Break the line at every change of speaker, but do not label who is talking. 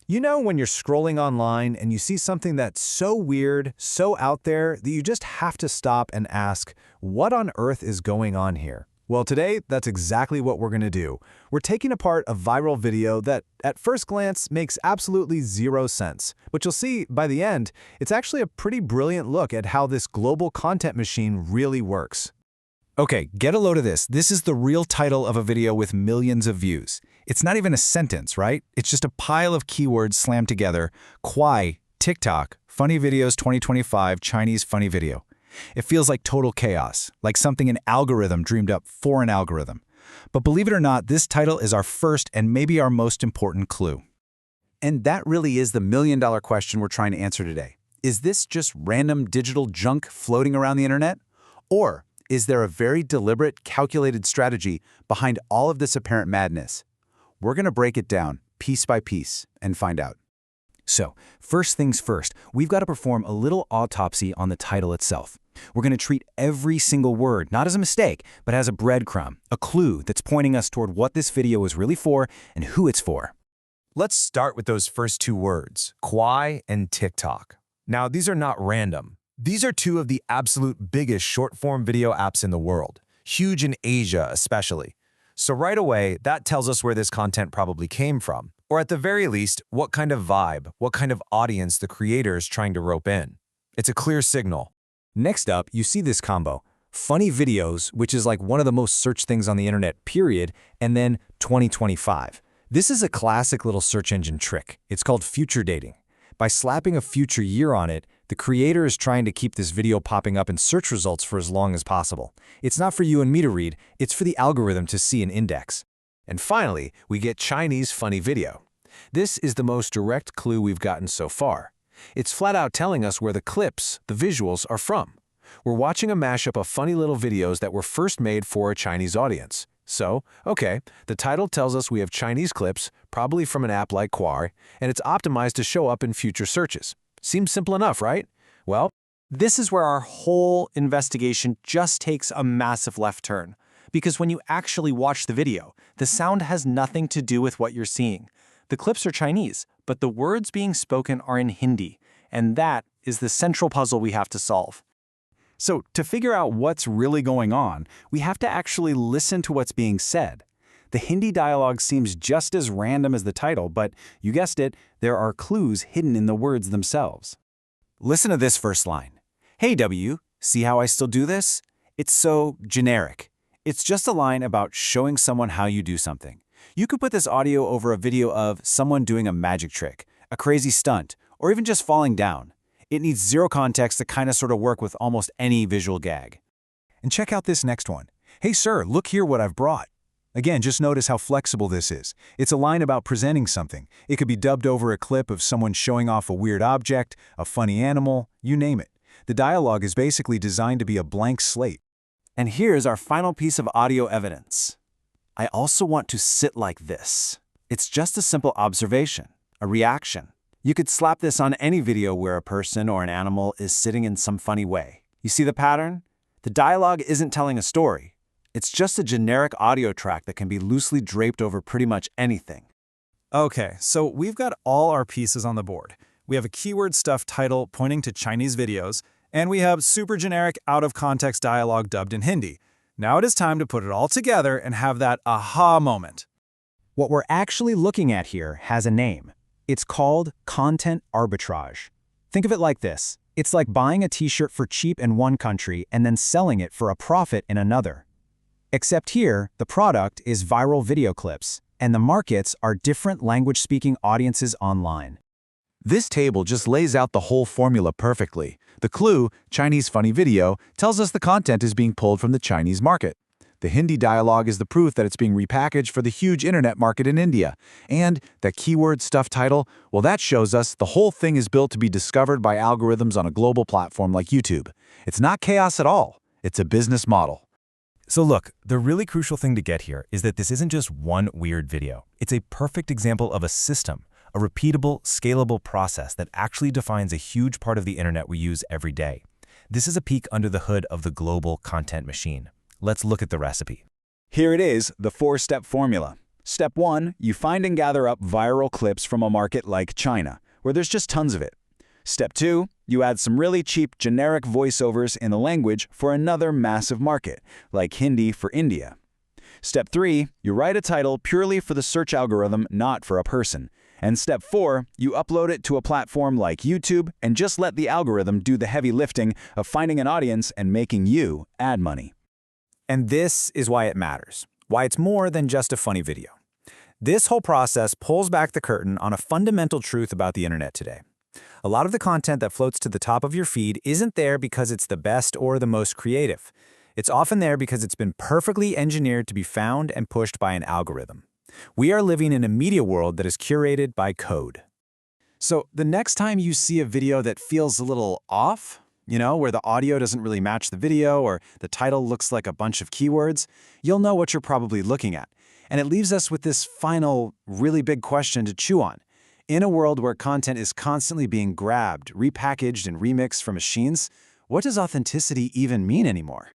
You know when you're scrolling online and you see something that's so weird, so out there, that you just have to stop and ask, what on earth is going on here? Well, today, that's exactly what we're going to do. We're taking apart a viral video that, at first glance, makes absolutely zero sense. But you'll see, by the end, it's actually a pretty brilliant look at how this global content machine really works. Okay, get a load of this. This is the real title of a video with millions of views. It's not even a sentence, right? It's just a pile of keywords slammed together. Kwai, TikTok, funny videos 2025, Chinese funny video. It feels like total chaos, like something an algorithm dreamed up for an algorithm. But believe it or not, this title is our first and maybe our most important clue. And that really is the million-dollar question we're trying to answer today. Is this just random digital junk floating around the internet? Or is there a very deliberate, calculated strategy behind all of this apparent madness? We're going to break it down, piece by piece, and find out. So, first things first, we've got to perform a little autopsy on the title itself. We're going to treat every single word not as a mistake, but as a breadcrumb, a clue that's pointing us toward what this video is really for and who it's for.
Let's start with those first two words, Kwai and TikTok. Now, these are not random. These are two of the absolute biggest short-form video apps in the world, huge in Asia especially. So right away, that tells us where this content probably came from, or at the very least, what kind of vibe, what kind of audience the creator is trying to rope in. It's a clear signal.
Next up, you see this combo. Funny videos, which is like one of the most searched things on the internet, period, and then 2025. This is a classic little search engine trick. It's called future dating. By slapping a future year on it, the creator is trying to keep this video popping up in search results for as long as possible. It's not for you and me to read, it's for the algorithm to see and index.
And finally, we get Chinese funny video. This is the most direct clue we've gotten so far. It's flat out telling us where the clips, the visuals, are from. We're watching a mashup of funny little videos that were first made for a Chinese audience. So, okay, the title tells us we have Chinese clips, probably from an app like Kwai, and it's optimized to show up in future searches. Seems simple enough, right? Well,
this is where our whole investigation just takes a massive left turn. Because when you actually watch the video, the sound has nothing to do with what you're seeing. The clips are Chinese, but the words being spoken are in Hindi, and that is the central puzzle we have to solve.
So, to figure out what's really going on, we have to actually listen to what's being said. The Hindi dialogue seems just as random as the title, but you guessed it, there are clues hidden in the words themselves. Listen to this first line. Hey W, see how I still do this? It's so generic. It's just a line about showing someone how you do something. You could put this audio over a video of someone doing a magic trick, a crazy stunt, or even just falling down. It needs zero context to kind of sort of work with almost any visual gag. And check out this next one. Hey sir, look here what I've brought. Again, just notice how flexible this is. It's a line about presenting something. It could be dubbed over a clip of someone showing off a weird object, a funny animal, you name it. The dialogue is basically designed to be a blank slate.
And here's our final piece of audio evidence. I also want to sit like this. It's just a simple observation, a reaction. You could slap this on any video where a person or an animal is sitting in some funny way. You see the pattern? The dialogue isn't telling a story. It's just a generic audio track that can be loosely draped over pretty much anything.
Okay, so we've got all our pieces on the board. We have a keyword stuff title pointing to Chinese videos, and we have super generic out-of-context dialogue dubbed in Hindi. Now it is time to put it all together and have that aha moment. What we're actually looking at here has a name. It's called content arbitrage. Think of it like this. It's like buying a t-shirt for cheap in one country and then selling it for a profit in another. Except here, the product is viral video clips, and the markets are different language-speaking audiences online.
This table just lays out the whole formula perfectly. The clue, Chinese funny video, tells us the content is being pulled from the Chinese market. The Hindi dialogue is the proof that it's being repackaged for the huge internet market in India. And that keyword stuff title, well, that shows us the whole thing is built to be discovered by algorithms on a global platform like YouTube. It's not chaos at all. It's a business model.
So look, the really crucial thing to get here is that this isn't just one weird video. It's a perfect example of a system, a repeatable, scalable process that actually defines a huge part of the internet we use every day. This is a peek under the hood of the global content machine. Let's look at the recipe.
Here it is, the four-step formula.
Step 1, you find and gather up viral clips from a market like China, where there's just tons of it. Step 2, you add some really cheap generic voiceovers in the language for another massive market, like Hindi for India. Step 3, you write a title purely for the search algorithm, not for a person. And Step 4, you upload it to a platform like YouTube and just let the algorithm do the heavy lifting of finding an audience and making you ad money.
And this is why it matters, why it's more than just a funny video. This whole process pulls back the curtain on a fundamental truth about the internet today. A lot of the content that floats to the top of your feed isn't there because it's the best or the most creative. It's often there because it's been perfectly engineered to be found and pushed by an algorithm. We are living in a media world that is curated by code.
So the next time you see a video that feels a little off, where the audio doesn't really match the video or the title looks like a bunch of keywords, you'll know what you're probably looking at. And it leaves us with this final, really big question to chew on. In a world where content is constantly being grabbed, repackaged, and remixed from machines, what does authenticity even mean anymore?